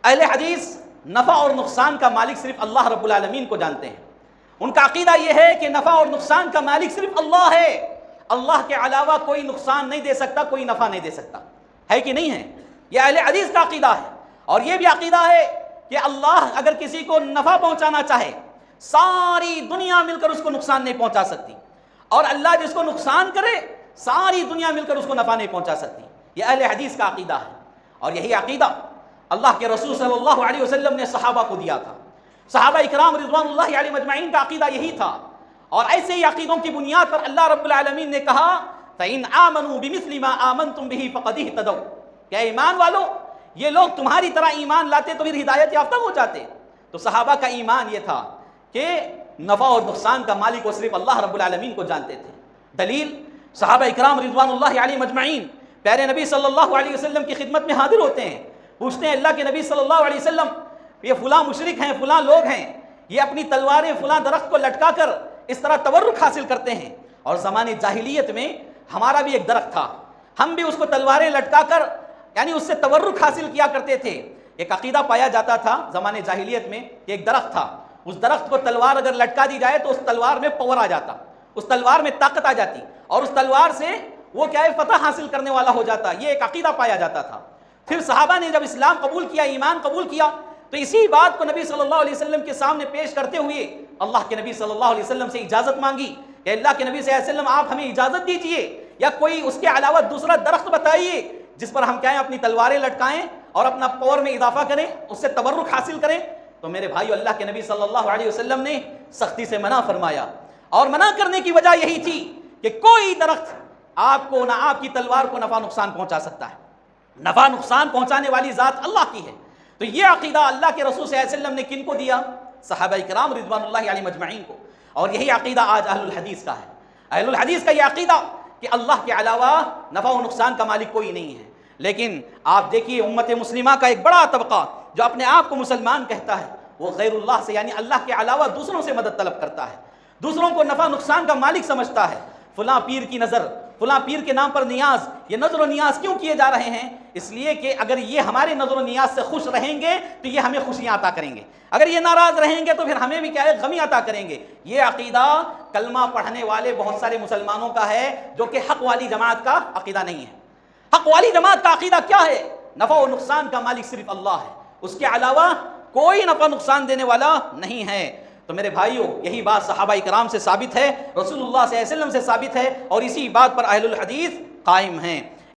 اہل حدیث نفع اور نقصان کا مالک صرف اللہ رب العالمین کو جانتے ہیں. ان کا عقیدہ یہ ہے کہ نفع اور نقصان کا مالک صرف اللہ ہے. اللہ کے علاوہ کوئی نقصان نہیں دے سکتا، کوئی نفع نہیں دے سکتا. ہے کہ نہیں ہے؟ یہ اہل حدیث کا عقیدہ ہے. اور یہ بھی عقیدہ ہے کہ اللہ اگر کسی کو نفع پہنچانا چاہے ساری دنیا مل کر اس کو نقصان نہیں پہنچا سکتی، اور اللہ جس کو نقصان کرے ساری دنیا مل کر اس کو نفع نہیں پہنچا سکتی. یہ اہل حدیث کا عقیدہ ہے. اور یہی عقیدہ اللہ کے رسول صلی اللہ علیہ وسلم نے صحابہ کو دیا تھا. صحابہ اکرام رضوان اللہ علیہم اجمعین کا عقیدہ یہی تھا. اور ایسے ہی عقیدوں کی بنیاد پر اللہ رب العالمین نے کہا فَإِنْ آمَنُوا بِمِثْلِ مَا آمَنْتُمْ بِهِ فَقَدْ اهْتَدَوْا، کہ ایمان والو یہ لوگ تمہاری طرح ایمان لاتے تو پھر ہدایت یافتہ ہو جاتے. تو صحابہ کا ایمان یہ تھا کہ نفع اور نقصان کا مالک وہ صرف اللہ رب العالمین کو جانتے تھے. دلیل صحابہ اکرام رضوان اللہ علیہم اجمعین پیارے نبی صلی اللہ علیہ وسلم کی خدمت میں حاضر ہوتے ہیں، پوچھتے ہیں اللہ کے نبی صلی اللہ علیہ وسلم یہ فلاں مشرک ہیں، فلاں لوگ ہیں، یہ اپنی تلواریں فلاں درخت کو لٹکا کر اس طرح تورک حاصل کرتے ہیں. اور زمانے جاہلیت میں ہمارا بھی ایک درخت تھا، ہم بھی اس کو تلواریں لٹکا کر یعنی اس سے تورک حاصل کیا کرتے تھے. ایک عقیدہ پایا جاتا تھا زمانے جاہلیت میں کہ ایک درخت تھا، اس درخت کو تلوار اگر لٹکا دی جائے تو اس تلوار میں پاور آ جاتا، اس تلوار میں طاقت آ جاتی، اور اس تلوار سے وہ کیا ہے فتح حاصل کرنے والا ہو جاتا. یہ ایک عقیدہ پایا جاتا تھا. پھر صحابہ نے جب اسلام قبول کیا، ایمان قبول کیا، تو اسی بات کو نبی صلی اللہ علیہ وسلم کے سامنے پیش کرتے ہوئے اللہ کے نبی صلی اللہ علیہ وسلم سے اجازت مانگی کہ اللہ کے نبی صلی اللہ علیہ وسلم آپ ہمیں اجازت دیجئے یا کوئی اس کے علاوہ دوسرا درخت بتائیے جس پر ہم کیا ہے اپنی تلواریں لٹکائیں اور اپنا پاور میں اضافہ کریں، اس سے تبرک حاصل کریں. تو میرے بھائیو اللہ کے نبی صلی اللہ علیہ وسلم نے سختی سے منع فرمایا، اور منع کرنے کی وجہ یہی تھی کہ کوئی درخت آپ کو نہ آپ کی تلوار کو نفع نقصان پہنچا سکتا ہے. نفع نقصان پہنچانے والی ذات اللہ کی ہے. تو یہ عقیدہ اللہ کے رسول صلی اللہ علیہ وسلم نے کن کو دیا؟ صحابہ کرام رضوان اللہ علیہم اجمعین کو. اور یہی عقیدہ آج اہل الحدیث کا ہے. اہل الحدیث کا یہ عقیدہ کہ اللہ کے علاوہ نفع و نقصان کا مالک کوئی نہیں ہے. لیکن آپ دیکھیے امت مسلمہ کا ایک بڑا طبقہ جو اپنے آپ کو مسلمان کہتا ہے، وہ غیر اللہ سے یعنی اللہ کے علاوہ دوسروں سے مدد طلب کرتا ہے، دوسروں کو نفع نقصان کا مالک سمجھتا ہے. فلاں پیر کی نظر، فلاں پیر کے نام پر نیاز. یہ نظر و نیاز کیوں کیے جا رہے ہیں؟ اس لیے کہ اگر یہ ہمارے نظر و نیاز سے خوش رہیں گے تو یہ ہمیں خوشیاں عطا کریں گے، اگر یہ ناراض رہیں گے تو پھر ہمیں بھی کیا ہے غمی عطا کریں گے. یہ عقیدہ کلمہ پڑھنے والے بہت سارے مسلمانوں کا ہے جو کہ حق والی جماعت کا عقیدہ نہیں ہے. حق والی جماعت کا عقیدہ کیا ہے؟ نفع و نقصان کا مالک صرف اللہ ہے، اس کے علاوہ کوئی نفع نقصان دینے والا نہیں ہے. تو میرے بھائیوں یہی بات صحابہ کرام سے ثابت ہے، رسول اللہ صلی اللہ علیہ وسلم سے ثابت ہے، اور اسی بات پر اہل الحدیث قائم ہیں.